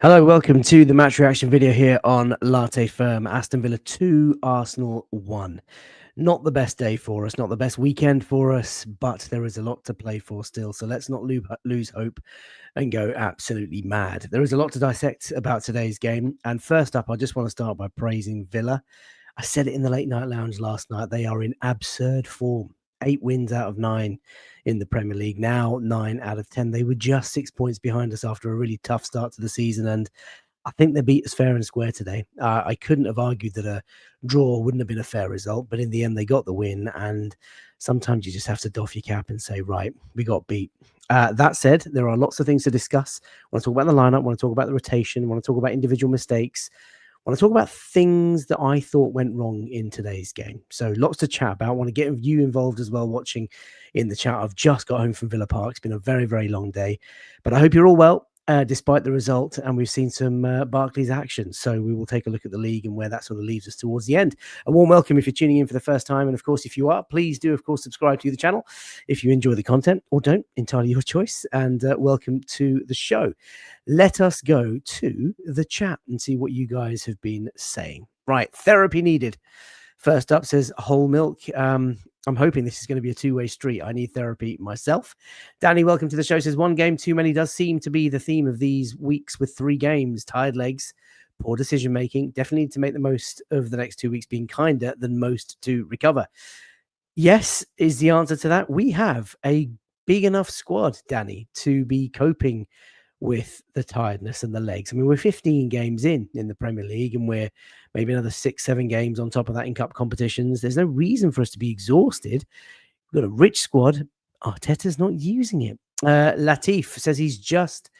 Hello, welcome to the match reaction video here on Latte Firm. Aston Villa 2, Arsenal 1. Not the best day for us, not the best weekend for us, but there is a lot to play for still. So let's not lose hope and go absolutely mad. There is a lot to dissect about today's game. And first up, I just want to start by praising Villa. I said it in the late night lounge last night. They are in absurd form. 8 wins out of 9 in the Premier League. Now 9 out of 10. They were just 6 points behind us after a really tough start to the season. And I think they beat us fair and square today. I couldn't have argued that a draw wouldn't have been a fair result. But in the end, they got the win. And sometimes you just have to doff your cap and say, right, we got beat. That said, there are lots of things to discuss. I want to talk about the lineup. I want to talk about the rotation. I want to talk about individual mistakes. I want to talk about things that I thought went wrong in today's game. So lots to chat about. I want to get you involved as well, watching in the chat. I've just got home from Villa Park. It's been a very, very long day. But I hope you're all well, despite the result. And we've seen some Barclays action. So we will take a look at the league and where that sort of leaves us towards the end. A warm welcome if you're tuning in for the first time. And of course, if you are, please do, of course, subscribe to the channel if you enjoy the content, or don't, entirely your choice. And welcome to the show. Let us go to the chat and see what you guys have been saying. Right, therapy needed. First up says whole milk. I'm hoping this is going to be a two-way street. I need therapy myself. Danny, welcome to the show. Says one game too many does seem to be the theme of these weeks with 3 games. Tired legs, poor decision making. Definitely need to make the most of the next 2 weeks being kinder than most to recover. Yes, is the answer to that. We have a big enough squad, Danny, to be coping with the tiredness and the legs. I mean, we're 15 games in the Premier League, and we're maybe another 6-7 games on top of that in cup competitions. There's no reason for us to be exhausted. We've got a rich squad. Arteta's not using it. Latif says he's just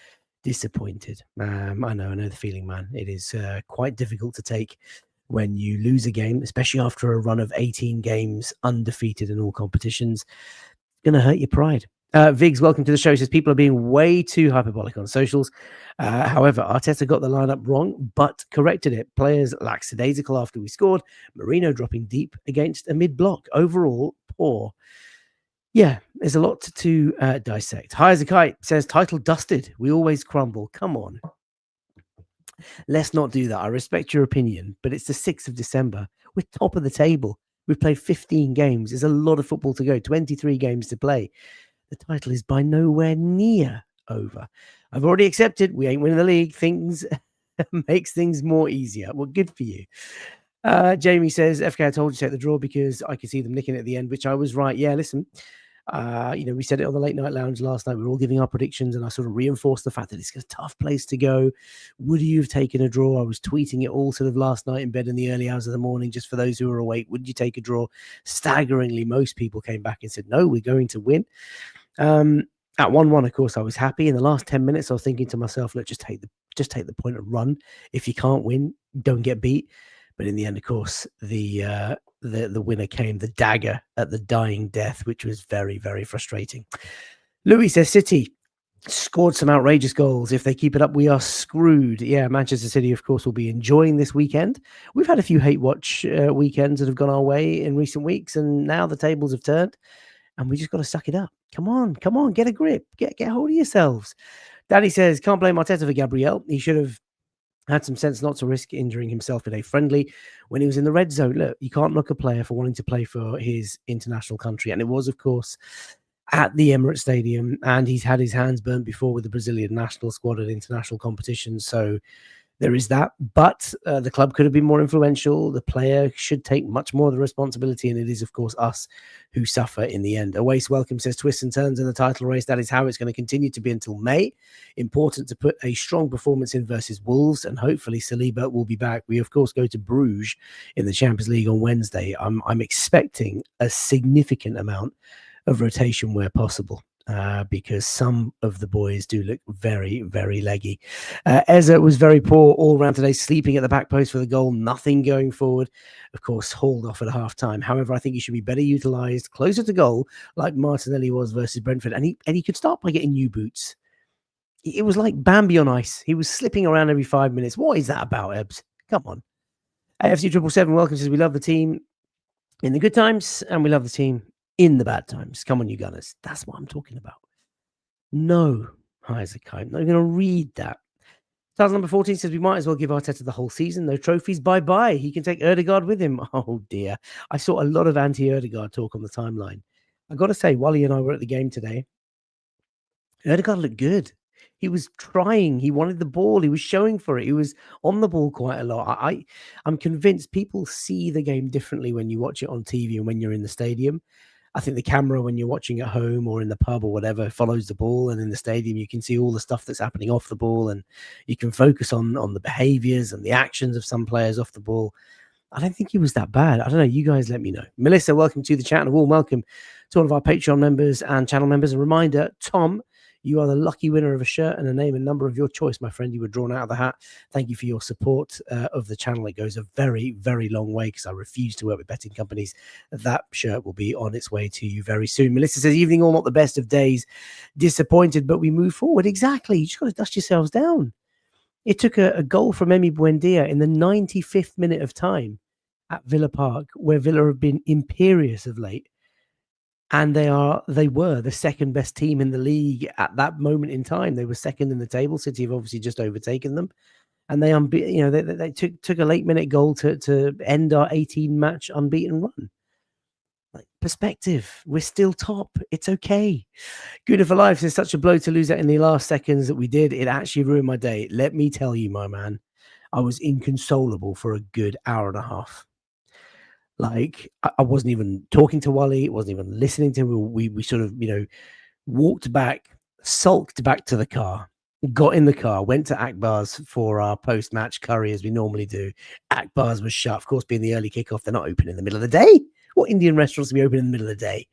disappointed. I know the feeling, man. It is quite difficult to take when you lose a game, especially after a run of 18 games undefeated in all competitions. It's going to hurt your pride. Viggs, welcome to the show. Says people are being way too hyperbolic on socials. However, Arteta got the lineup wrong, but corrected it. Players lackadaisical after we scored. Marino dropping deep against a mid-block. Overall, poor. Yeah, there's a lot to dissect. High as a kite says title dusted. We always crumble. Come on. Let's not do that. I respect your opinion, but it's the 6th of December. We're top of the table. We've played 15 games. There's a lot of football to go. 23 games to play. The title is by nowhere near over. I've already accepted we ain't winning the league. Things makes things more easier. Well, good for you. Jamie says, FK, I told you to take the draw because I could see them nicking at the end, which I was right. Yeah, listen, we said it on the late night lounge last night. We were all giving our predictions, and I sort of reinforced the fact that it's a tough place to go. Would you have taken a draw? I was tweeting it all sort of last night in bed in the early hours of the morning, just for those who were awake. Would you take a draw? Staggeringly, most people came back and said, no, we're going to win. At 1-1, of course, I was happy. In the last 10 minutes, I was thinking to myself, look, just take the point and run. If you can't win, don't get beat. But in the end, of course, the winner came, the dagger at the dying death, which was very, very frustrating. Louis says City scored some outrageous goals. If they keep it up, we are screwed. Yeah, Manchester City, of course, will be enjoying this weekend. We've had a few hate watch weekends that have gone our way in recent weeks, and now the tables have turned. And we just got to suck it up. Come on, get a grip. Get hold of yourselves. Danny says, can't blame Arteta for Gabriel. He should have had some sense not to risk injuring himself in a friendly when he was in the red zone. Look, you can't knock a player for wanting to play for his international country. And it was, of course, at the Emirates Stadium. And he's had his hands burnt before with the Brazilian national squad at international competitions. So there is that, but the club could have been more influential. The player should take much more of the responsibility, and it is, of course, us who suffer in the end. Awais Welcome says, twists and turns in the title race. That is how it's going to continue to be until May. Important to put a strong performance in versus Wolves, and hopefully Saliba will be back. We, of course, go to Bruges in the Champions League on Wednesday. I'm expecting a significant amount of rotation where possible. Because some of the boys do look very, very leggy. Eza was very poor all round today, sleeping at the back post for the goal, nothing going forward. Of course, hauled off at half-time. However, I think he should be better utilised, closer to goal, like Martinelli was versus Brentford. And he could start by getting new boots. It was like Bambi on ice. He was slipping around every 5 minutes. What is that about, Ebbs? Come on. AFC 777 welcome says, we love the team in the good times, and we love the team in the bad times. Come on, you Gunners. That's what I'm talking about. No, high as a kite. I'm not going to read that. Tiles number 14 says we might as well give Arteta the whole season. No trophies. Bye-bye. He can take Odegaard with him. Oh, dear. I saw a lot of anti-Odegaard talk on the timeline. I got to say, Wally and I were at the game today. Odegaard looked good. He was trying. He wanted the ball. He was showing for it. He was on the ball quite a lot. I'm convinced people see the game differently when you watch it on TV and when you're in the stadium. I think the camera, when you're watching at home or in the pub or whatever, follows the ball, and in the stadium you can see all the stuff that's happening off the ball, and you can focus on the behaviors and the actions of some players off the ball. I don't think he was that bad. I don't know. You guys let me know. Melissa, welcome to the chat, and a warm welcome to all of our Patreon members and channel members. A reminder, Tom, you are the lucky winner of a shirt and a name and number of your choice, my friend. You were drawn out of the hat. Thank you for your support of the channel. It goes a very, very long way because I refuse to work with betting companies. That shirt will be on its way to you very soon. Melissa says, evening all, not the best of days. Disappointed, but we move forward. Exactly. You just got to dust yourselves down. It took a goal from Emi Buendia in the 95th minute of time at Villa Park, where Villa have been imperious of late. And they were the second best team in the league at that moment in time. They were second in the table. City have obviously just overtaken them, and they took a late minute goal to end our 18-match unbeaten run. Like, perspective, we're still top. It's okay. Good for life. It's such a blow to lose that in the last seconds that we did. It actually ruined my day. Let me tell you, my man, I was inconsolable for a good hour and a half. Like, I wasn't even talking to Wally. Wasn't even listening to him. We sort of, walked back, sulked back to the car, got in the car, went to Akbar's for our post-match curry as we normally do. Akbar's was shut. Of course, being the early kickoff, they're not open in the middle of the day. What Indian restaurants will be open in the middle of the day?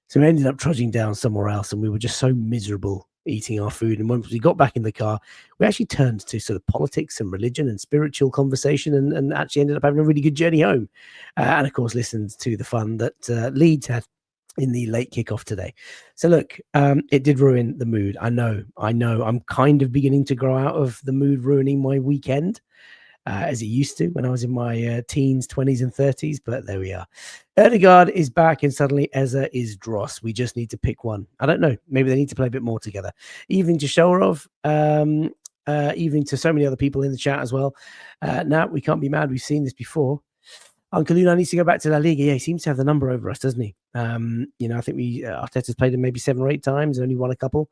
So we ended up trudging down somewhere else, and we were just so miserable eating our food. And once we got back in the car, we actually turned to sort of politics and religion and spiritual conversation, and actually ended up having a really good journey home. And of course, listened to the fun that Leeds had in the late kickoff today. So look, it did ruin the mood. I know. I'm kind of beginning to grow out of the mood ruining my weekend, as it used to when I was in my teens, 20s and 30s, but there we are. Odegaard is back, and suddenly Eza is Dross. We just need to pick one. I don't know. Maybe they need to play a bit more together. Evening to Showerov. Evening to so many other people in the chat as well. Now, we can't be mad. We've seen this before. Uncle Luna needs to go back to La Liga. Yeah, he seems to have the number over us, doesn't he? I think Arteta's played him maybe 7 or 8 times, only won a couple.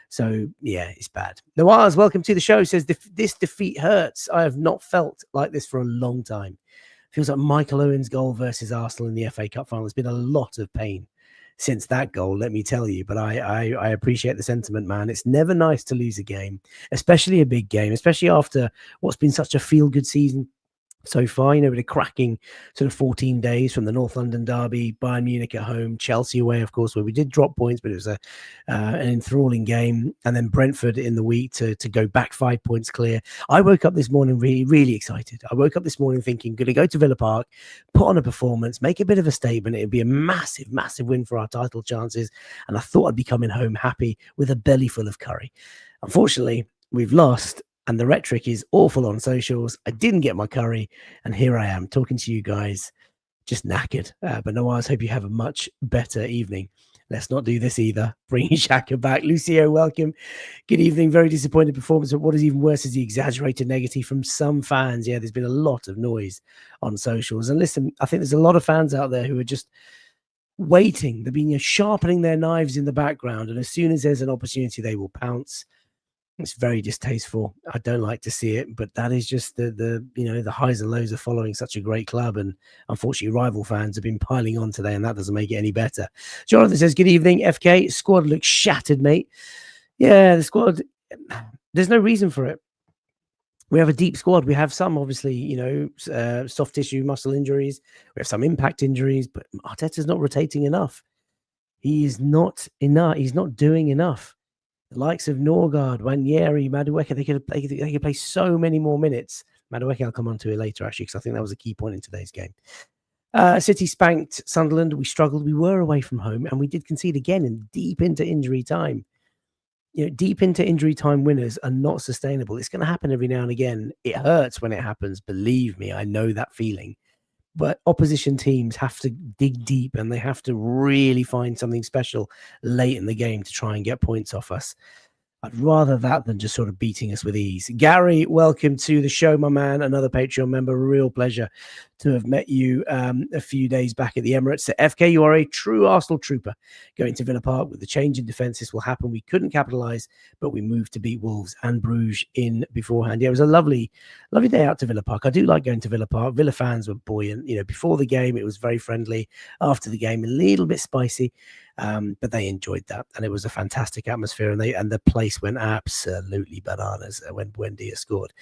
So, yeah, it's bad. Nawaz, welcome to the show. Says, this defeat hurts. I have not felt like this for a long time. Feels like Michael Owen's goal versus Arsenal in the FA Cup final. There's been a lot of pain since that goal, let me tell you. But I appreciate the sentiment, man. It's never nice to lose a game, especially a big game, especially after what's been such a feel-good season so far. With a cracking sort of 14 days from the North London derby, Bayern Munich at home, Chelsea away, of course, where we did drop points, but it was an enthralling game, and then Brentford in the week to go back 5 points clear. I woke up this morning really, really excited. I woke up this morning thinking, going to go to Villa Park, put on a performance, make a bit of a statement. It'd be a massive, massive win for our title chances, and I thought I'd be coming home happy with a belly full of curry. Unfortunately, we've lost, and the rhetoric is awful on socials. I didn't get my curry, and here I am talking to you guys, just knackered. But no, I hope you have a much better evening. Let's not do this either. Bring Xhaka back. Lucio, welcome. Good evening. Very disappointed performance. But what is even worse is the exaggerated negative from some fans. Yeah, there's been a lot of noise on socials. And listen, I think there's a lot of fans out there who are just waiting. They've been sharpening their knives in the background, and as soon as there's an opportunity, they will pounce. It's very distasteful. I don't like to see it, but that is just the highs and lows of following such a great club. And unfortunately, rival fans have been piling on today, and that doesn't make it any better. Jonathan says, good evening, FK. Squad looks shattered, mate. Yeah, the squad, there's no reason for it. We have a deep squad. We have some, obviously, soft tissue, muscle injuries. We have some impact injuries, but Arteta's not rotating enough. He is not enough. He's not doing enough. The likes of Norgard, Wanyeri, Madueke, they could play so many more minutes. Madueke, I'll come on to it later, actually, because I think that was a key point in today's game. City spanked Sunderland. We struggled. We were away from home, and we did concede again in deep into injury time. Deep into injury time winners are not sustainable. It's going to happen every now and again. It hurts when it happens. Believe me, I know that feeling. But opposition teams have to dig deep, and they have to really find something special late in the game to try and get points off us. I'd rather that than just sort of beating us with ease. Gary, welcome to the show, my man. Another Patreon member. Real pleasure to have met you a few days back at the Emirates. FK, you are a true Arsenal trooper. Going to Villa Park with the change in defence, this will happen. We couldn't capitalise, but we moved to beat Wolves and Bruges in beforehand. Yeah, it was a lovely day out to Villa Park. I do like going to Villa Park. Villa fans were buoyant. You know, before the game, it was very friendly. After the game, a little bit spicy. But they enjoyed that, and it was a fantastic atmosphere, and the place went absolutely bananas when Buendia scored.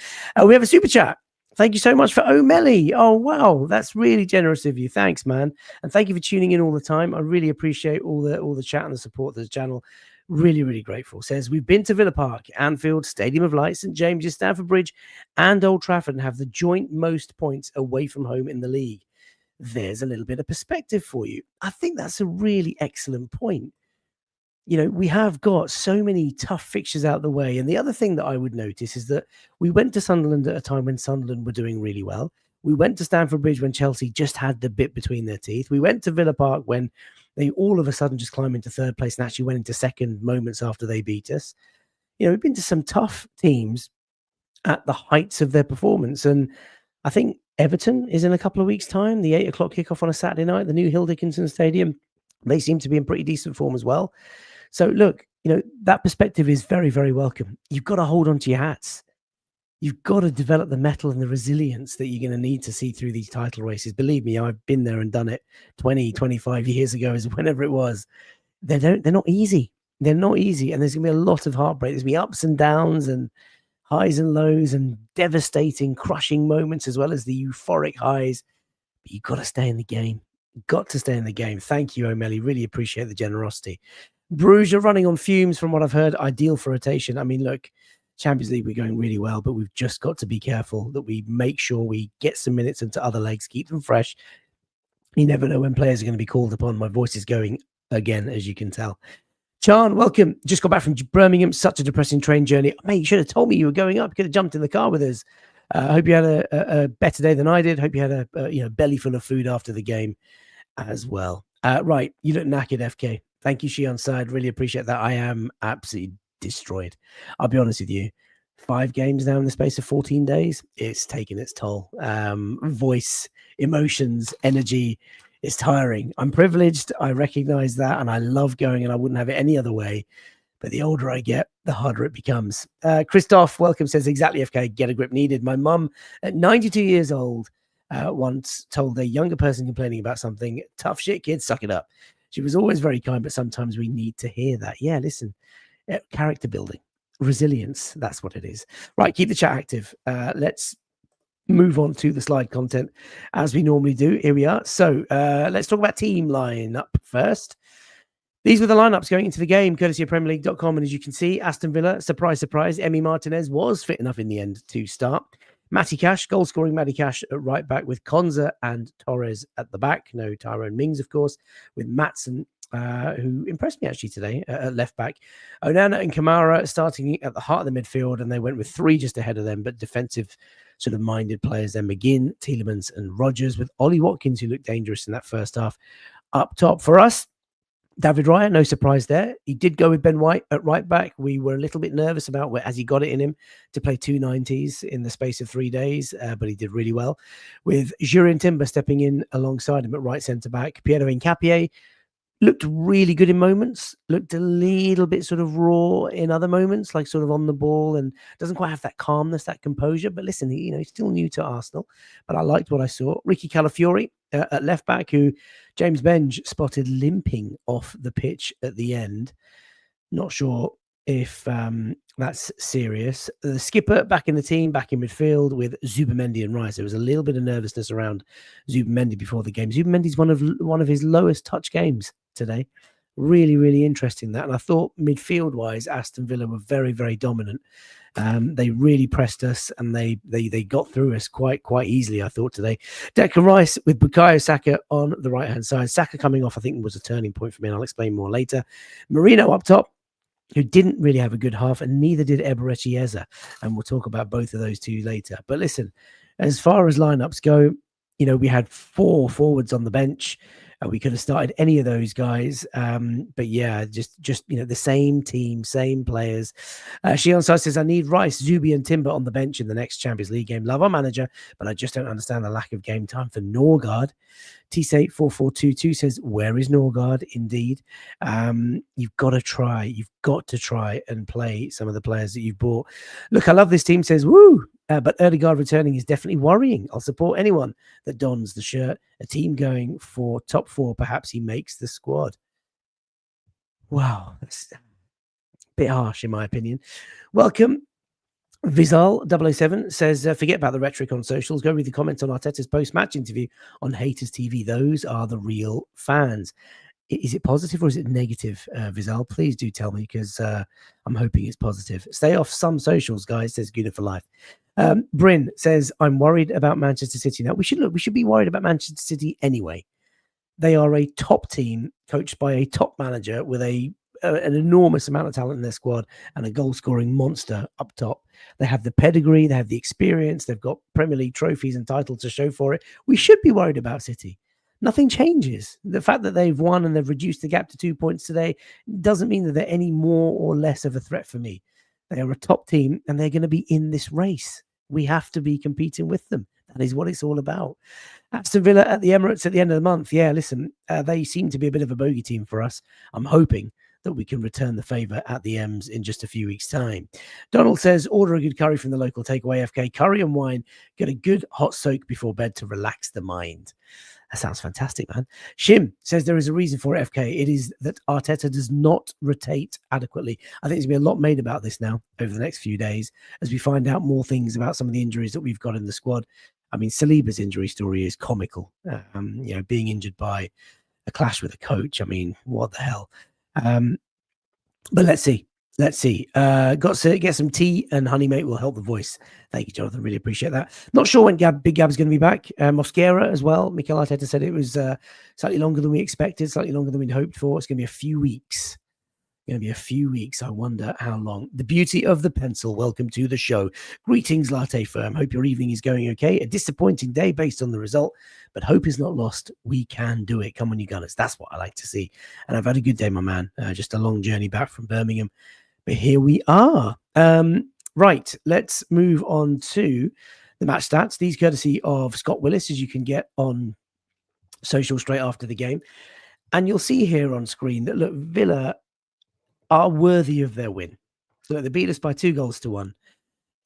We have a super chat. Thank you so much for O'Malley. Oh wow, that's really generous of you. Thanks, man, and thank you for tuning in all the time. I really appreciate all the chat and the support of the channel. Really, really grateful. Says we've been to Villa Park, Anfield, Stadium of Light, St James's, Stamford Bridge, and Old Trafford, and have the joint most points away from home in the league. There's a little bit of perspective for you. I think that's a really excellent point. You know, we have got so many tough fixtures out the way. And the other thing that I would notice is that we went to Sunderland at a time when Sunderland were doing really well. We went to Stamford Bridge when Chelsea just had the bit between their teeth. We went to Villa Park when they all of a sudden just climbed into third place and actually went into second moments after they beat us. You know, we've been to some tough teams at the heights of their performance. And I think Everton is in a couple of weeks' time, the 8 o'clock kickoff on a Saturday night, the new Hill Dickinson Stadium. They seem to be in pretty decent form as well. So look, you know, that perspective is very, very welcome. You've got to hold on to your hats. You've got to develop the mettle and the resilience that you're going to need to see through these title races. Believe me, I've been there and done it 20, 25 years ago, as whenever it was. They're not easy. They're not easy. And there's going to be a lot of heartbreak. There's going to be ups and downs and highs and lows and devastating, crushing moments, as well as the euphoric highs. But you've got to stay in the game. Got to stay in the game. Thank you, O'Malley. Really appreciate the generosity. Bruges are running on fumes from what I've heard. Ideal for rotation. I mean, look, Champions League, we're going really well, but we've just got to be careful that we make sure we get some minutes into other legs, keep them fresh. You never know when players are going to be called upon. My voice is going again, as you can tell. Chan, welcome. Just got back from Birmingham. Such a depressing train journey. Mate, you should have told me you were going up. You could have jumped in the car with us. I hope you had a better day than I did. Hope you had a belly full of food after the game as well. Right, you look knackered, FK. Thank you, Shion Side. Really appreciate that. I am absolutely destroyed. I'll be honest with you. 5 games now in the space of 14 days. It's taken its toll. Voice, emotions, energy. It's tiring. I'm privileged. I recognize that. And I love going, and I wouldn't have it any other way. But the older I get, the harder it becomes. Christoph, welcome, says exactly, FK. Get a grip needed. My mum, at 92 years old, once told a younger person complaining about something, tough shit, kids, suck it up. She was always very kind, but sometimes we need to hear that. Yeah, listen, character building, resilience, that's what it is. Right, keep the chat active. Let's move on to the slide content as we normally do. Here we are. So let's talk about team lineup first. These were the lineups going into the game, courtesy of PremierLeague.com. And as you can see, Aston Villa, surprise, surprise, Emi Martinez was fit enough in the end to start. Matty Cash, goal-scoring Matty Cash at right back with Konza and Torres at the back. No Tyrone Mings, of course, with Maatsen, who impressed me actually today at left back. Onana and Kamara starting at the heart of the midfield, and they went with 3 just ahead of them, but defensive sort of minded players then. McGinn, Tielemans and Rodgers, with Ollie Watkins, who looked dangerous in that first half. Up top for us, David Raya, no surprise there. He did go with Ben White at right back. We were a little bit nervous about has he got it in him to play 2 90s in the space of 3 days, but he did really well. With Jurien Timber stepping in alongside him at right centre-back. Piero Hincapié looked really good in moments, looked a little bit sort of raw in other moments, like sort of on the ball, and doesn't quite have that calmness, that composure. But listen, he's still new to Arsenal, but I liked what I saw. Ricky Calafiori at left back, who James Benge spotted limping off the pitch at the end. Not sure if that's serious. The skipper back in the team, back in midfield with Zubimendi and Rice. There was a little bit of nervousness around Zubimendi before the game. Zubimendi's one of his lowest touch games today. Really, really interesting that. And I thought midfield-wise, Aston Villa were very, very dominant. They really pressed us, and they got through us quite easily, I thought, today. Declan Rice with Bukayo Saka on the right-hand side. Saka coming off, I think, was a turning point for me, and I'll explain more later. Marino up top, who didn't really have a good half, and neither did Eberechi Eze. And we'll talk about both of those two later. But listen, as far as lineups go, we had 4 forwards on the bench. We could have started any of those guys. But yeah, just the same team, same players. Shion Sai says, I need Rice, Zubi, and Timber on the bench in the next Champions League game. Love our manager, but I just don't understand the lack of game time for Norgard. T-Sate4422 says, where is Norgard? Indeed. You've got to try. You've got to try and play some of the players that you've bought. Look, I love this team, says, woo! But Erdegaard returning is definitely worrying. I'll support anyone that dons the shirt. A team going for top 4, perhaps he makes the squad. Wow, that's a bit harsh in my opinion. Welcome. Vizal007 says, forget about the rhetoric on socials. Go read the comments on Arteta's post-match interview on Haters TV. Those are the real fans. Is it positive or is it negative, Vizal? Please do tell me, because I'm hoping it's positive. Stay off some socials, guys, says Guna for life. Bryn says, I'm worried about Manchester City. Now, we should be worried about Manchester City anyway. They are a top team coached by a top manager with an enormous amount of talent in their squad and a goal-scoring monster up top. They have the pedigree, they have the experience, they've got Premier League trophies and titles to show for it. We should be worried about City. Nothing changes. The fact that they've won and they've reduced the gap to 2 points today doesn't mean that they're any more or less of a threat for me. They are a top team and they're going to be in this race. We have to be competing with them. That is what it's all about. Aston Villa at the Emirates at the end of the month. Yeah, listen, they seem to be a bit of a bogey team for us. I'm hoping that we can return the favour at the Ems in just a few weeks' time. Donald says, order a good curry from the local takeaway, FK. Curry and wine. Get a good hot soak before bed to relax the mind. That sounds fantastic, man. Shim says there is a reason for it, FK. It is that Arteta does not rotate adequately. I think there's going to be a lot made about this now over the next few days as we find out more things about some of the injuries that we've got in the squad. I mean, Saliba's injury story is comical. Being injured by a clash with a coach. I mean, what the hell? But let's see. Got to get some tea, and Honey Mate will help the voice. Thank you, Jonathan. Really appreciate that. Not sure when Big Gab's going to be back. Mosquera as well. Mikel Arteta said it was slightly longer than we expected, slightly longer than we'd hoped for. It's going to be a few weeks. I wonder how long. The beauty of the pencil. Welcome to the show. Greetings, Latte Firm. Hope your evening is going okay. A disappointing day based on the result, but hope is not lost. We can do it. Come on, you Gunners. That's what I like to see. And I've had a good day, my man. Just a long journey back from Birmingham. But here we are. Right, let's move on to the match stats. These courtesy of Scott Willis, as you can get on social straight after the game. And you'll see here on screen that, look, Villa are worthy of their win. So they beat us by 2-1.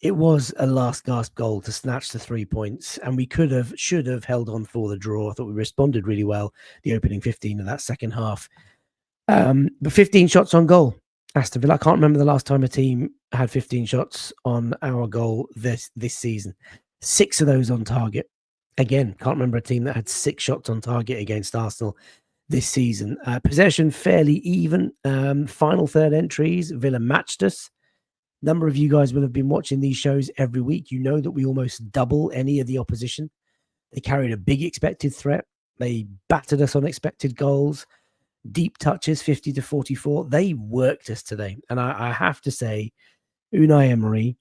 It was a last gasp goal to snatch the 3 points, and we should have held on for the draw. I thought we responded really well the opening 15 of that second half. But 15 shots on goal. Aston Villa. I can't remember the last time a team had 15 shots on our goal this season. 6 of those on target. Again, can't remember a team that had 6 shots on target against Arsenal this season. Possession fairly even. Final third entries, Villa matched us. A number of you guys will have been watching these shows every week. You know that we almost double any of the opposition. They carried a big expected threat. They battered us on expected goals. Deep touches, 50-44. They worked us today. And I have to say, Unai Emery,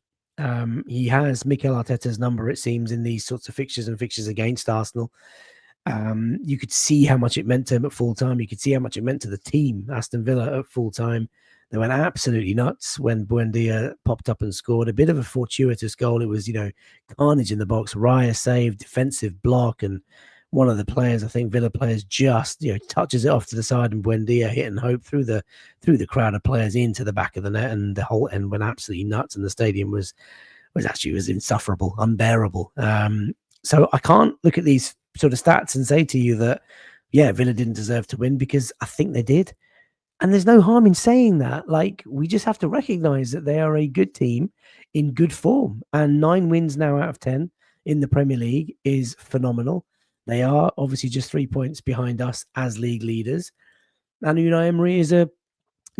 he has Mikel Arteta's number, it seems, in these sorts of fixtures and fixtures against Arsenal. You could see how much it meant to him at full time. You could see how much it meant to the team, Aston Villa, at full time. They went absolutely nuts when Buendia popped up and scored. A bit of a fortuitous goal. It was, carnage in the box. Raya saved, defensive block, and one of the players, I think Villa players, just touches it off to the side, and Buendia hit and hope through the crowd of players into the back of the net, and the whole end went absolutely nuts, and the stadium was insufferable, unbearable. So I can't look at these sort of stats and say to you that, Villa didn't deserve to win, because I think they did. And there's no harm in saying that. Like, we just have to recognize that they are a good team in good form. And 9 wins now out of 10 in the Premier League is phenomenal. They are obviously just 3 points behind us as league leaders. And Unai Emery is a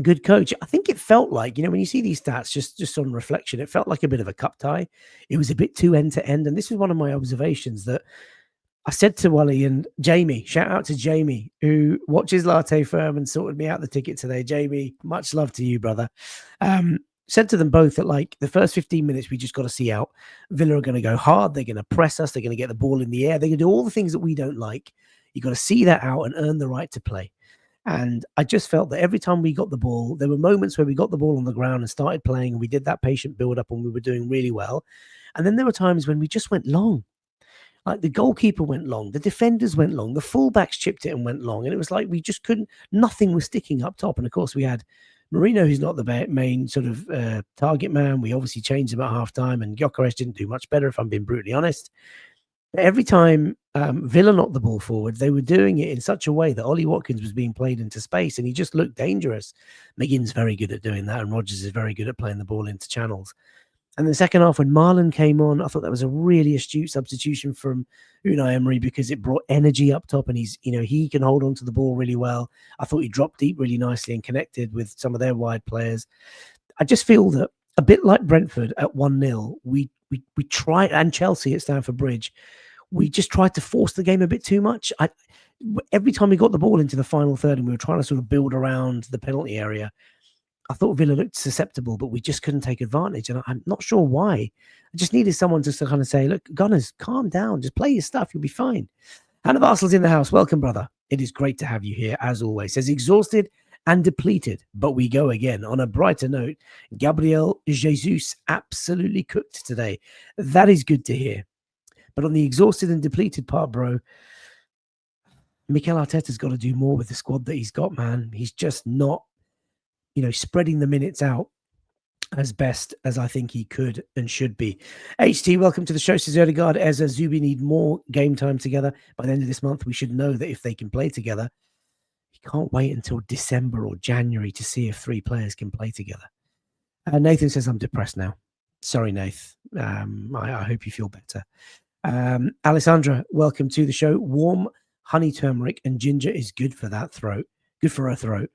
good coach. I think it felt like, when you see these stats, just on reflection, it felt like a bit of a cup tie. It was a bit too end to end. And this is one of my observations that I said to Wally and Jamie, shout out to Jamie, who watches Latte Firm and sorted me out the ticket today. Jamie, much love to you, brother. Said to them both that, like, the first 15 minutes, we just got to see out. Villa are going to go hard. They're going to press us. They're going to get the ball in the air. They're going to do all the things that we don't like. You've got to see that out and earn the right to play. And I just felt that every time we got the ball, there were moments where we got the ball on the ground and started playing, and we did that patient build up and we were doing really well. And then there were times when we just went long. Like the goalkeeper went long, the defenders went long, the fullbacks chipped it and went long. And it was like we just couldn't, nothing was sticking up top. And of course, we had Marino, who's not the main sort of target man. We obviously changed him at half time, and Gyökeres didn't do much better, if I'm being brutally honest. Every time Villa knocked the ball forward, they were doing it in such a way that Ollie Watkins was being played into space, and he just looked dangerous. McGinn's very good at doing that, and Rodgers is very good at playing the ball into channels. And the second half, when Marlon came on, I thought that was a really astute substitution from Unai Emery, because it brought energy up top, and he can hold on to the ball really well. I thought he dropped deep really nicely and connected with some of their wide players. I just feel that a bit like Brentford at 1-0, we tried, and Chelsea at Stamford Bridge, we just tried to force the game a bit too much. Every time we got the ball into the final third and we were trying to sort of build around the penalty area, I thought Villa looked susceptible, but we just couldn't take advantage. And I'm not sure why. I just needed someone just to kind of say, look, Gunners, calm down. Just play your stuff. You'll be fine. Hannah Arsenal's in the house. Welcome, brother. It is great to have you here, as always. Says exhausted and depleted, but we go again. On a brighter note, Gabriel Jesus absolutely cooked today. That is good to hear. But on the exhausted and depleted part, bro, Mikel Arteta's got to do more with the squad that he's got, man. He's just not, spreading the minutes out as best as I think he could and should be. HT, welcome to the show. Says Odegaard, Ezra, Zubi need more game time together. By the end of this month, we should know that if they can play together. You can't wait until December or January to see if 3 players can play together. Nathan says, I'm depressed now. Sorry, Nath. I hope you feel better. Alessandra, welcome to the show. Warm honey, turmeric, and ginger is good for that throat. Good for her throat.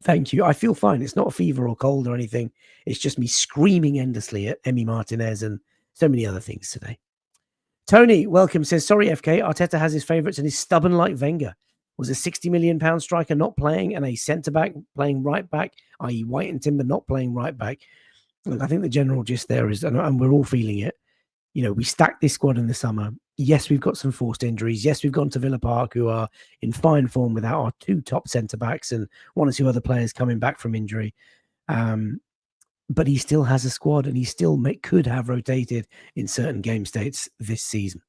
Thank you. I feel fine. It's not a fever or cold or anything. It's just me screaming endlessly at Emi Martinez and so many other things today. Tony, welcome. Says, sorry, FK. Arteta has his favourites and is stubborn like Wenger. Was a £60 million striker not playing and a centre-back playing right-back, i.e. White and Timber not playing right-back. Look, I think the general gist there is, and we're all feeling it, we stacked this squad in the summer. Yes, we've got some forced injuries. Yes, we've gone to Villa Park, who are in fine form without our 2 top centre-backs and 1 or 2 other players coming back from injury. But he still has a squad, and he still could have rotated in certain game states this season.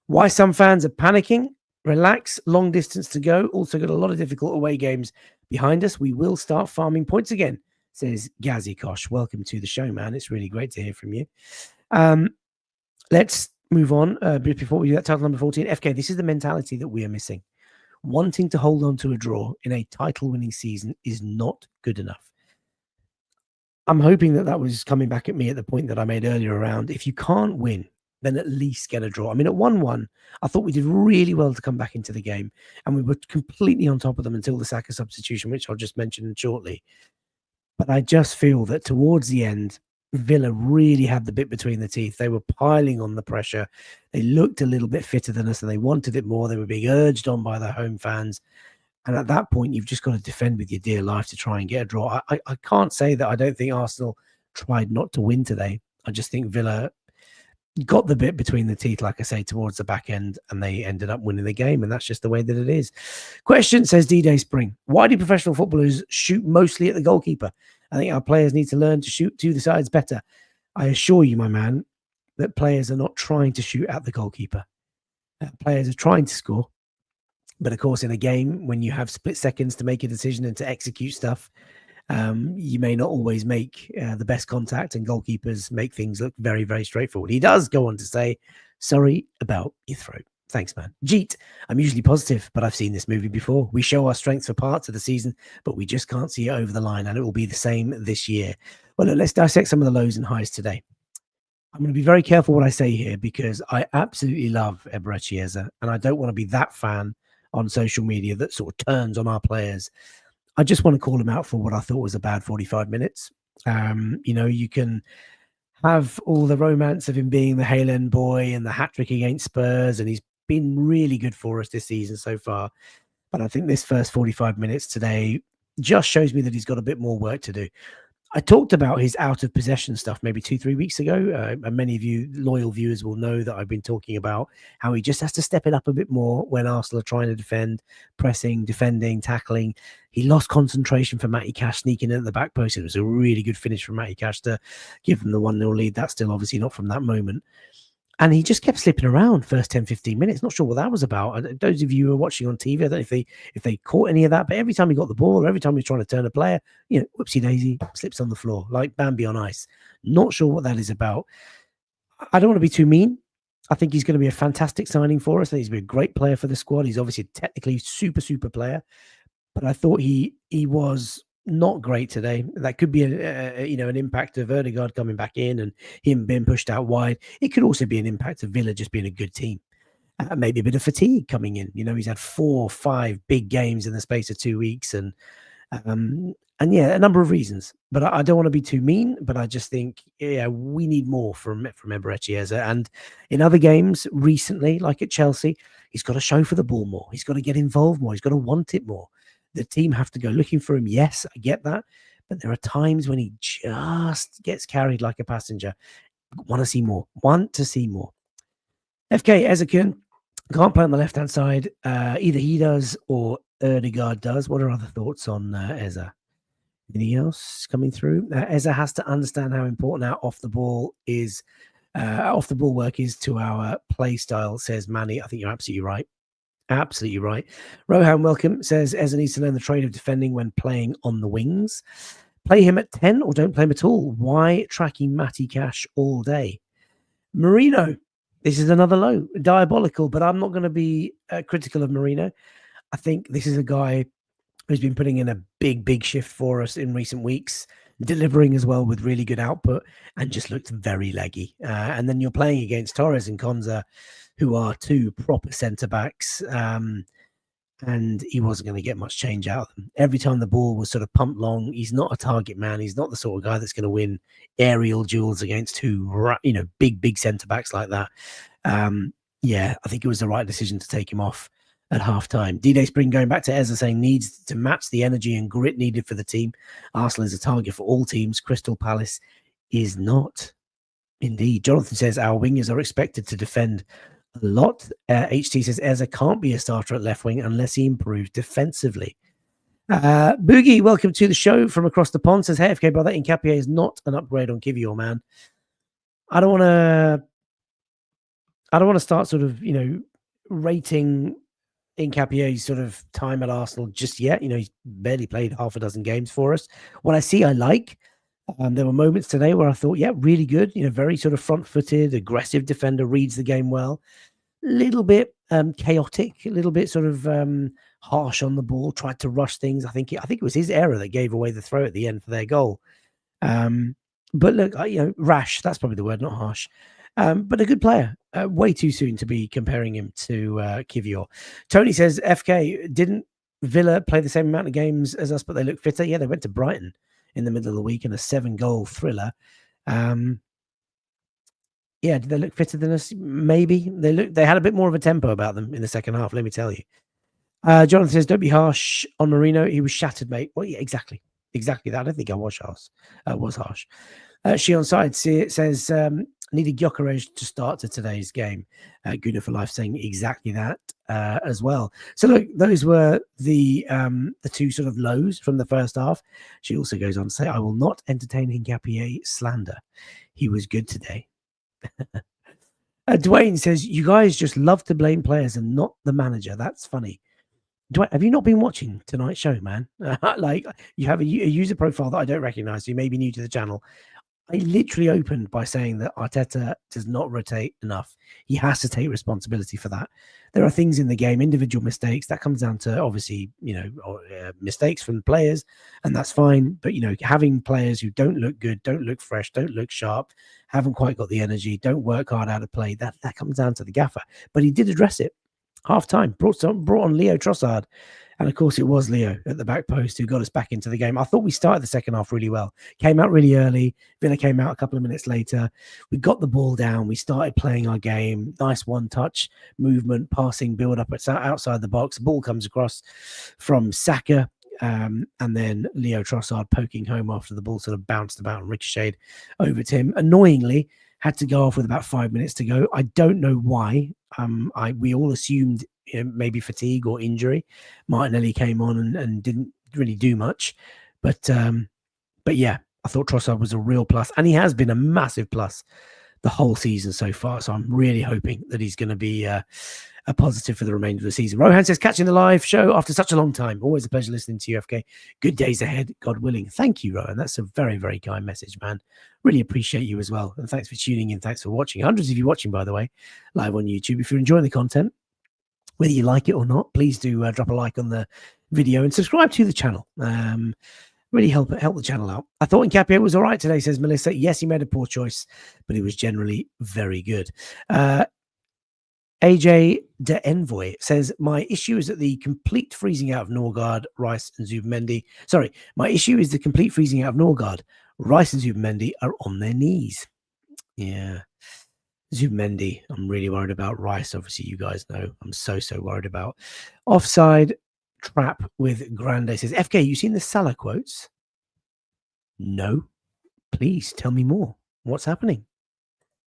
Why some fans are panicking? Relax, long distance to go. Also got a lot of difficult away games behind us. We will start farming points again, says Gazi Kosh. Welcome to the show, man. It's really great to hear from you. Let's move on. Before we do that, title number 14. FK, this is the mentality that we are missing. Wanting to hold on to a draw in a title-winning season is not good enough. I'm hoping that was coming back at me at the point that I made earlier around, if you can't win, then at least get a draw. I mean, at 1-1, I thought we did really well to come back into the game, and we were completely on top of them until the Saka substitution, which I'll just mention shortly. But I just feel that towards the end, Villa really had the bit between the teeth. They were piling on the pressure. They looked a little bit fitter than us, and they wanted it more. They were being urged on by their home fans. And at that point, you've just got to defend with your dear life to try and get a draw. I can't say that I don't think Arsenal tried not to win today. I just think Villa got the bit between the teeth, like I say, towards the back end, and they ended up winning the game, and that's just the way that it is. Question, says D-Day Spring. Why do professional footballers shoot mostly at the goalkeeper? I think our players need to learn to shoot to the sides better. I assure you, my man, that players are not trying to shoot at the goalkeeper. Players are trying to score. But of course, in a game, when you have split seconds to make a decision and to execute stuff, you may not always make the best contact, and goalkeepers make things look very, very straightforward. He does go on to say, sorry about your throat. Thanks, man. Jeet, I'm usually positive, but I've seen this movie before. We show our strengths for parts of the season, but we just can't see it over the line, and it will be the same this year. Well, look, let's dissect some of the lows and highs today. I'm going to be very careful what I say here, because I absolutely love Eberechi Eze, and I don't want to be that fan on social media that sort of turns on our players. I just want to call him out for what I thought was a bad 45 minutes. You can have all the romance of him being the Haaland boy and the hat-trick against Spurs, and he's been really good for us this season so far. But I think this first 45 minutes today just shows me that he's got a bit more work to do. I talked about his out of possession stuff maybe 2, 3 weeks ago. And many of you loyal viewers will know that I've been talking about how he just has to step it up a bit more when Arsenal are trying to defend, pressing, defending, tackling. He lost concentration for Matty Cash sneaking in at the back post. It was a really good finish from Matty Cash to give them the 1-0 lead. That's still obviously not from that moment. And he just kept slipping around first 10, 15 minutes. Not sure what that was about. Those of you who are watching on TV, I don't know if they caught any of that, but every time he got the ball or every time he was trying to turn a player, whoopsie daisy, slips on the floor like Bambi on ice. Not sure what that is about. I don't want to be too mean. I think he's going to be a fantastic signing for us. I think he's going to be a great player for the squad. He's obviously a technically super, super player, but I thought he was not great today. That could be an impact of Odegaard coming back in and him being pushed out wide. It could also be an impact of Villa just being a good team. Maybe a bit of fatigue coming in. He's had 4 or 5 big games in the space of 2 weeks, and a number of reasons. But I don't want to be too mean. But I just think we need more from Eberechi Eze. And in other games recently, like at Chelsea, he's got to show for the ball more. He's got to get involved more. He's got to want it more. The team have to go looking for him. Yes, I get that. But there are times when he just gets carried like a passenger. Want to see more. FK Ezekiel can't play on the left-hand side. Either he does or Odegaard does. What are other thoughts on Eze? Anything else coming through? Eze has to understand how important our off-the-ball work is to our play style, says Manny. I think you're absolutely right. Absolutely right. Rohan, welcome, says Eze needs to learn the trade of defending when playing on the wings. Play him at 10 or don't play him at all. Why tracking Matty Cash all day? Marino, this is another low. Diabolical, but I'm not going to be critical of Marino. I think this is a guy who's been putting in a big, big shift for us in recent weeks, delivering as well with really good output, and just looked very leggy. And then you're playing against Torres and Konza, who are 2 proper centre-backs, and he wasn't going to get much change out of them. Every time the ball was sort of pumped long, he's not a target man. He's not the sort of guy that's going to win aerial duels against 2, big centre-backs like that. I think it was the right decision to take him off at half-time. D-Day Spring going back to Eze saying needs to match the energy and grit needed for the team. Arsenal is a target for all teams. Crystal Palace is not. Indeed. Jonathan says our wingers are expected to defend a lot. HT says Eze can't be a starter at left wing unless he improves defensively. Boogie, welcome to the show from across the pond. Says, hey, FK brother, Nkapie is not an upgrade on Kivior, man. I don't want to start sort of, rating Nkapie's sort of time at Arsenal just yet. He's barely played half a dozen games for us. What I see, I like. There were moments today where I thought, really good. Very sort of front-footed, aggressive defender, reads the game well. Little bit chaotic, a little bit sort of harsh on the ball. Tried to rush things. I think it was his error that gave away the throw at the end for their goal. But look, rash. That's probably the word, not harsh. But a good player. Way too soon to be comparing him to Kivior. Tony says, FK, didn't Villa play the same amount of games as us, but they look fitter? Yeah, they went to Brighton in the middle of the week in a 7-goal thriller. Did they look fitter than us? Maybe. They had a bit more of a tempo about them in the second half, let me tell you. Jonathan says, don't be harsh on Marino. He was shattered, mate. Well, yeah, exactly that. I don't think I was harsh. She on side says, needed Gyökeres to start to today's game. Guna for Life saying exactly that as well. So look, those were the 2 sort of lows from the first half. She also goes on to say, I will not entertain Nkapie slander. He was good today. Dwayne says, you guys just love to blame players and not the manager. That's funny. Dwayne, have you not been watching tonight's show, man? Like, you have a user profile that I don't recognize. So you may be new to the channel. I literally opened by saying that Arteta does not rotate enough. He has to take responsibility for that. There are things in the game, individual mistakes, that comes down to obviously, mistakes from players, and that's fine. But, having players who don't look good, don't look fresh, don't look sharp, haven't quite got the energy, don't work hard out of play, that comes down to the gaffer. But he did address it. Half time, brought on Leo Trossard. And of course, it was Leo at the back post who got us back into the game. I thought we started the second half really well. Came out really early. Villa came out a couple of minutes later. We got the ball down. We started playing our game. Nice one-touch movement, passing, build up outside the box. Ball comes across from Saka. And then Leo Trossard poking home after the ball sort of bounced about and ricocheted over to him. Annoyingly, had to go off with about 5 minutes to go. I don't know why. We all assumed maybe fatigue or injury. Martinelli came on and didn't really do much. But yeah, I thought Trossard was a real plus. And he has been a massive plus the whole season so far. So I'm really hoping that he's going to be a positive for the remainder of the season. Rohan says, catching the live show after such a long time. Always a pleasure listening to you, FK. Good days ahead, God willing. Thank you, Rohan. That's a very, very kind message, man. Really appreciate you as well. And thanks for tuning in. Thanks for watching. Hundreds of you watching, by the way, live on YouTube. If you're enjoying the content, whether you like it or not, please do drop a like on the video and subscribe to the channel. Really help the channel out. I thought Nkapia was all right today, says Melissa. Yes, he made a poor choice, but he was generally very good. AJ De Envoy says, my issue is that the complete freezing out of Norgard, Rice, and Zubimendi. Sorry, my issue is the complete freezing out of Norgard. Rice and Zubimendi are on their knees. Yeah. Zubimendi, I'm really worried about. Rice, obviously, you guys know I'm so worried about. Offside trap with Grande says, FK, you seen the Salah quotes? No. Please tell me more. What's happening?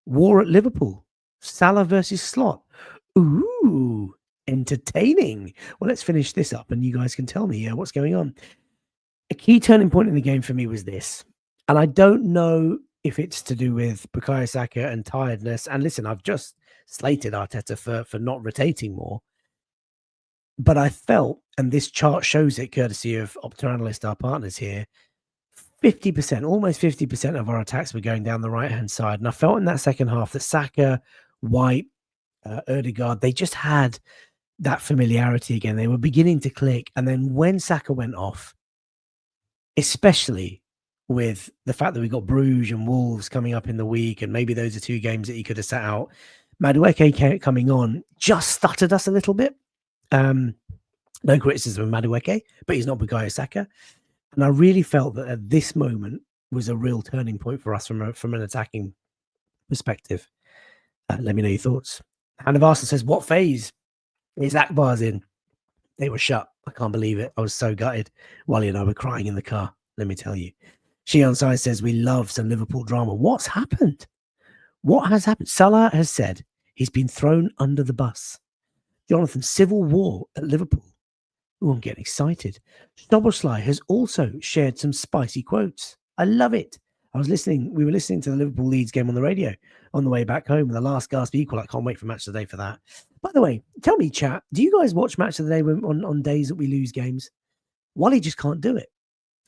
War at Liverpool. Salah versus Slot. Ooh, entertaining. Well, let's finish this up and you guys can tell me what's going on. A key turning point in the game for me was this. And I don't know if it's to do with Bukayo Saka and tiredness. And listen, I've just slated Arteta for not rotating more. But I felt, and this chart shows it courtesy of Opta Analyst, our partners here, 50%, almost 50% of our attacks were going down the right-hand side. And I felt in that second half that Saka, White, Ødegaard, they just had that familiarity again. They were beginning to click. And then when Saka went off, especially with the fact that we got Bruges and Wolves coming up in the week, and maybe those are two games that he could have sat out, Madueke coming on just stuttered us a little bit. No criticism of Madueke, but he's not Bukayo Saka. And I really felt that at this moment was a real turning point for us from an attacking perspective. Let me know your thoughts. Hand of Arsenal says, what phase is Akbar's in? They were shut. I can't believe it. I was so gutted. Wally and I were crying in the car, let me tell you. Shion Sai says, we love some Liverpool drama. What's happened? What has happened? Salah has said he's been thrown under the bus. Jonathan, civil war at Liverpool. Oh, I'm getting excited. Snobblesley has also shared some spicy quotes. I love it. We were listening to the Liverpool Leeds game on the radio on the way back home, and the last gasp equal. I can't wait for Match of the Day for that. By the way, tell me, chat, do you guys watch Match of the Day on days that we lose games? Wally just can't do it.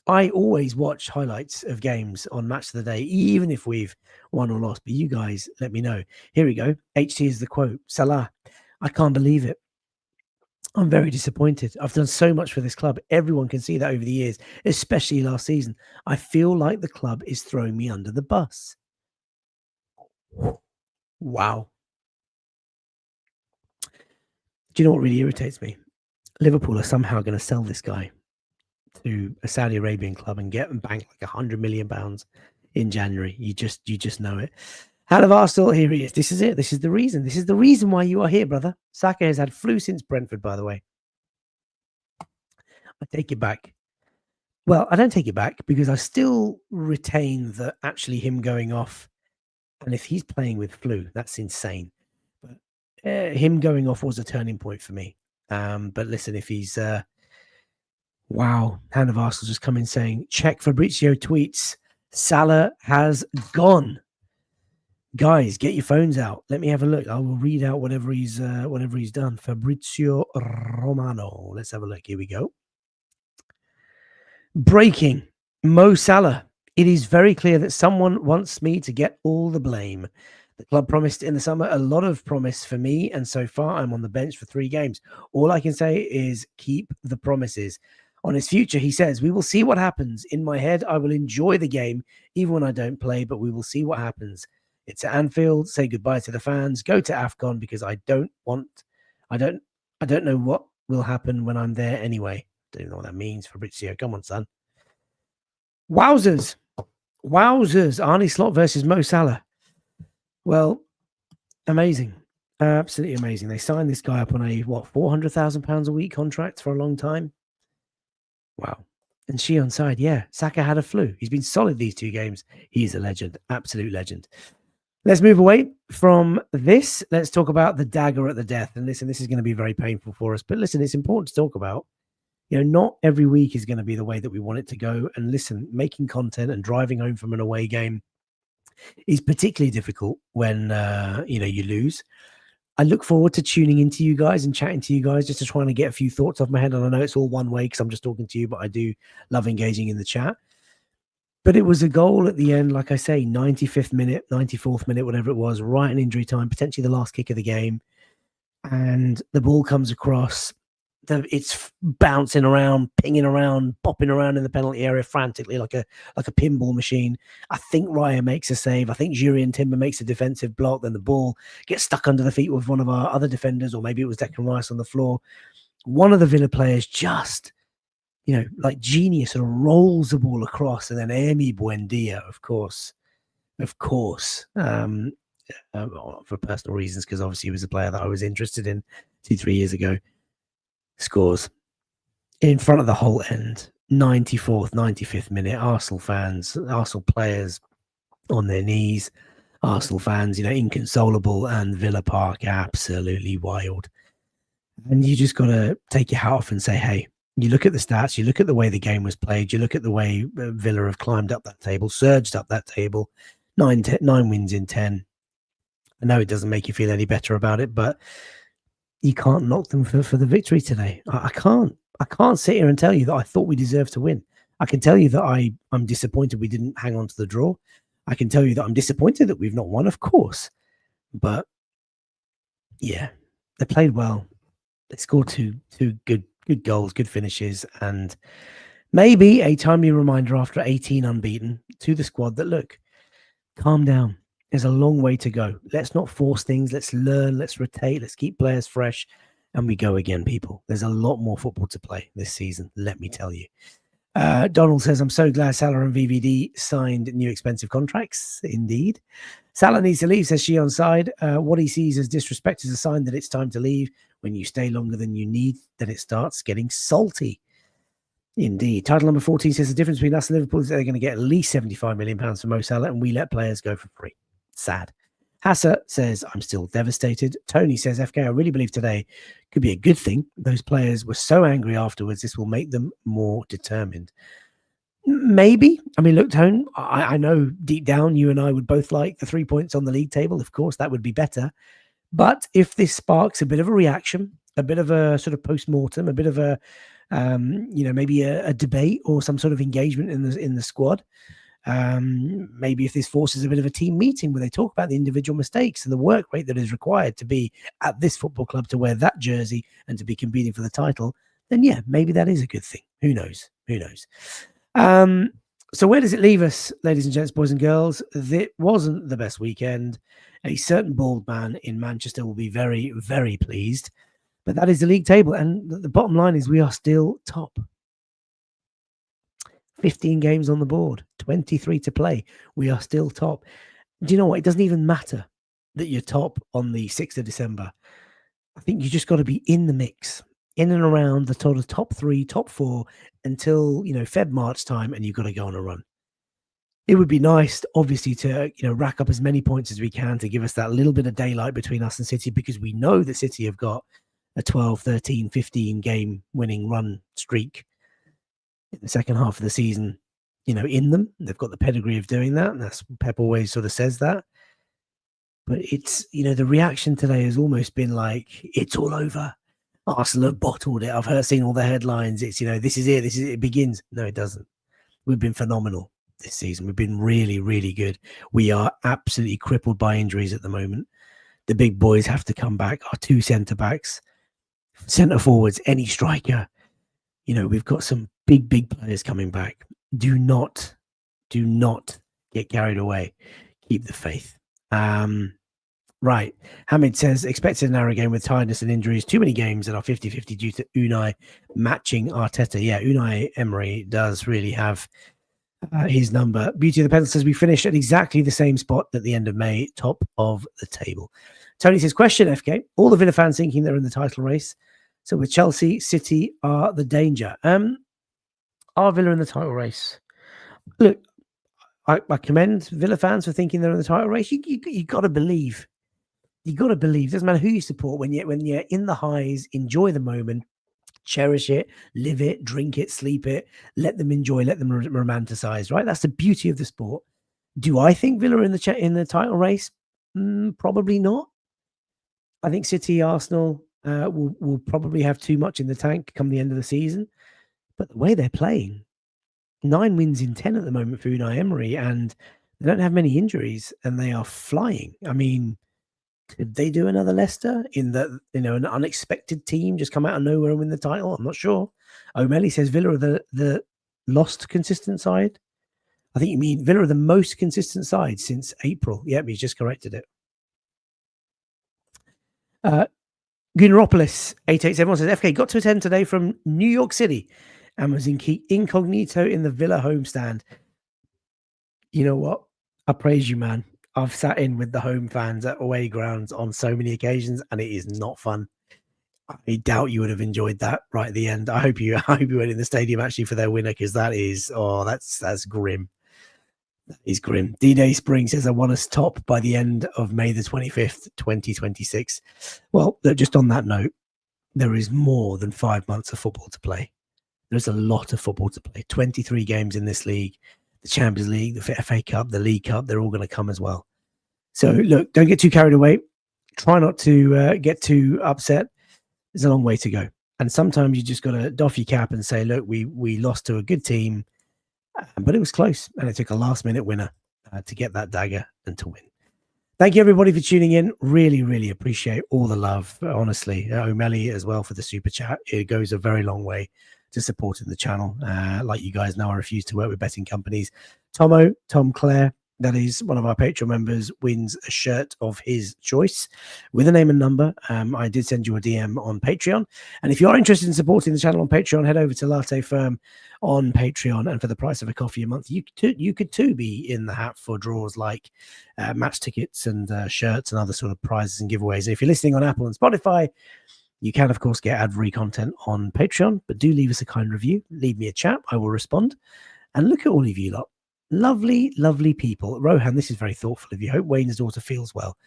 I always watch highlights of games on Match of the Day, even if we've won or lost. But you guys, let me know. Here we go. HT is the quote. Salah, I can't believe it. I'm very disappointed. I've done so much for this club. Everyone can see that over the years, especially last season. I feel like the club is throwing me under the bus. Wow. Do you know what really irritates me? Liverpool are somehow going to sell this guy to a Saudi Arabian club and get them banked like £100 million in January. You just know it. Hand of Arsenal, here he is. This is it. This is the reason. This is the reason why you are here, brother. Saka has had flu since Brentford, by the way. I take it back. Well, I don't take it back because I still retain that actually him going off, and if he's playing with flu, that's insane. But him going off was a turning point for me. But listen, if he's... wow. Hand of Arsenal just come in saying, check Fabrizio tweets. Salah has gone. Guys, get your phones out. Let me have a look. I will read out whatever he's done. Fabrizio Romano. Let's have a look. Here we go. Breaking. Mo Salah. It is very clear that someone wants me to get all the blame. The club promised in the summer a lot of promise for me, and so far I'm on the bench for 3 games. All I can say is keep the promises. On his future, he says, we will see what happens. In my head, I will enjoy the game, even when I don't play, but we will see what happens. It's at Anfield. Say goodbye to the fans. Go to AFCON because I don't know what will happen when I'm there anyway. Don't even know what that means, Fabrizio. Come on, son. Wowzers. Arnie Slot versus Mo Salah. Well, amazing. Absolutely amazing. They signed this guy up on a, £400,000 a week contract for a long time. Wow. And she on side, yeah. Saka had a flu. He's been solid these 2 games. He's a legend, absolute legend. Let's move away from this. Let's talk about the dagger at the death. And listen, this is going to be very painful for us. But listen, it's important to talk about. Not every week is going to be the way that we want it to go. And listen, making content and driving home from an away game is particularly difficult when you lose. I look forward to tuning into you guys and chatting to you guys just to try and get a few thoughts off my head. And I know it's all one way because I'm just talking to you, but I do love engaging in the chat. But it was a goal at the end, like I say, 95th minute, 94th minute, whatever it was, right in injury time, potentially the last kick of the game. And the ball comes across. It's bouncing around, pinging around, popping around in the penalty area frantically like a pinball machine. I think Raya makes a save. I think Jurien Timber makes a defensive block. Then the ball gets stuck under the feet with one of our other defenders, or maybe it was Declan Rice on the floor. One of the Villa players just, like genius, sort of rolls the ball across, and then Emi Buendia, of course, for personal reasons, because obviously he was a player that I was interested in 2-3 years ago, scores in front of the whole end. 94th, 95th minute. Arsenal fans, Arsenal players on their knees. Arsenal fans, inconsolable, and Villa Park absolutely wild. And you just got to take your hat off and say, hey, you look at the stats, you look at the way the game was played, you look at the way Villa have climbed up that table, surged up that table, 9 wins in 10. I know it doesn't make you feel any better about it, but you can't knock them for the victory today. I can't sit here and tell you that I thought we deserved to win. I can tell you that I'm disappointed we didn't hang on to the draw. I can tell you that I'm disappointed that we've not won, of course. But yeah, they played well. They scored two good goals, good finishes, and maybe a timely reminder after 18 unbeaten to the squad that, look, calm down. There's a long way to go. Let's not force things. Let's learn. Let's rotate. Let's keep players fresh. And we go again, people. There's a lot more football to play this season, let me tell you. Donald says, I'm so glad Salah and VVD signed new expensive contracts. Indeed. Salah needs to leave, says she on side. What he sees as disrespect is a sign that it's time to leave. When you stay longer than you need, then it starts getting salty. Indeed. Title number 14 says the difference between us and Liverpool is that they're going to get at least £75 million for Mo Salah, and we let players go for free. Sad. Hassa says, I'm still devastated. Tony says, FK, I really believe today could be a good thing. Those players were so angry afterwards, this will make them more determined. Maybe. I mean, look, Tone, I know deep down you and I would both like the 3 points on the league table. Of course, that would be better. But if this sparks a bit of a reaction, a bit of a sort of post-mortem, a bit of a, maybe a debate or some sort of engagement in the squad, maybe if this forces a bit of a team meeting where they talk about the individual mistakes and the work rate that is required to be at this football club to wear that jersey and to be competing for the title, then yeah, maybe that is a good thing. Who knows? So where does it leave us, ladies and gents, boys and girls? It wasn't the best weekend. A certain bald man in Manchester will be very, very pleased. But that is the league table. And the bottom line is we are still top. 15 games on the board, 23 to play. We are still top. Do you know what? It doesn't even matter that you're top on the 6th of December. I think you just got to be in the mix, in and around the sort of top 3, top 4 until, Feb, March time, and you've got to go on a run. It would be nice, obviously, to, rack up as many points as we can to give us that little bit of daylight between us and City, because we know that City have got a 12, 13, 15 game winning run streak in the second half of the season, in them. They've got the pedigree of doing that. And that's Pep always sort of says that. But it's, the reaction today has almost been like, it's all over. Arsenal have bottled it. I've seen all the headlines. It's, this is it. It begins. No, it doesn't. We've been phenomenal this season. We've been really, really good. We are absolutely crippled by injuries at the moment. The big boys have to come back. Our 2 centre-backs, centre-forwards, any striker. We've got some big players coming back. Do not get carried away. Keep the faith. Right. Hamid says, expected a narrow game with tiredness and injuries. Too many games that are 50-50 due to Unai matching Arteta. Yeah, Unai Emery does really have his number. Beauty of the Pencil says, we finished at exactly the same spot at the end of May, top of the table. Tony says, question, FK. All the Villa fans thinking they're in the title race. So with Chelsea, City are the danger. Are Villa in the title race? Look, I commend Villa fans for thinking they're in the title race. You got to believe. You got to believe. Doesn't matter who you support. When you're in the highs, enjoy the moment, cherish it, live it, drink it, sleep it. Let them enjoy. Let them romanticize. Right. That's the beauty of the sport. Do I think Villa are in the title race? Probably not. I think City, Arsenal will probably have too much in the tank come the end of the season. But the way they're playing, 9 wins in 10 at the moment for Unai Emery, and they don't have many injuries, and they are flying. I mean, could they do another Leicester in that, an unexpected team just come out of nowhere and win the title? I'm not sure. O'Malley says Villa are the lost consistent side. I think you mean Villa are the most consistent side since April. Yep, he's just corrected it. Gunaropolis 887 says FK got to attend today from New York City and was incognito in the Villa homestand. You know what? I praise you, man. I've sat in with the home fans at away grounds on so many occasions, and it is not fun. I doubt you would have enjoyed that right at the end. I hope you went in the stadium actually for their winner, because that's grim. That is grim. D-Day Spring says I want us top by the end of May the 25th, 2026. Well, just on that note, there is more than 5 months of football to play. There's a lot of football to play. 23 games in this league, the Champions League, the FA Cup, the League Cup, they're all going to come as well. So look, don't get too carried away. Try not to get too upset. There's a long way to go. And sometimes you just got to doff your cap and say, look, we lost to a good team, but it was close. And it took a last-minute winner to get that dagger and to win. Thank you, everybody, for tuning in. Really, really appreciate all the love, honestly. O'Malley as well for the super chat. It goes a very long way to supporting the channel. Like you guys know, I refuse to work with betting companies. Tom Clare, that is one of our Patreon members, wins a shirt of his choice with a name and number. I did send you a DM on Patreon. And if you are interested in supporting the channel on Patreon, head over to Latte Firm on Patreon. And for the price of a coffee a month, you could too be in the hat for draws like match tickets and shirts and other sort of prizes and giveaways. And if you're listening on Apple and Spotify, you can, of course, get ad-free content on Patreon. But do leave us a kind review. Leave me a chat. I will respond. And look at all of you lot. Lovely, lovely people. Rohan, this is very thoughtful of you. Hope Wayne's daughter feels well.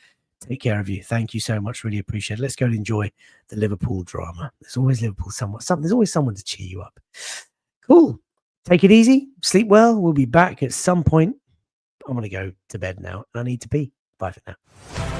Take care of you. Thank you so much. Really appreciate it. Let's go and enjoy the Liverpool drama. There's always Liverpool there's always someone to cheer you up. Cool. Take it easy. Sleep well. We'll be back at some point. I'm going to go to bed now and I need to pee. Bye for now.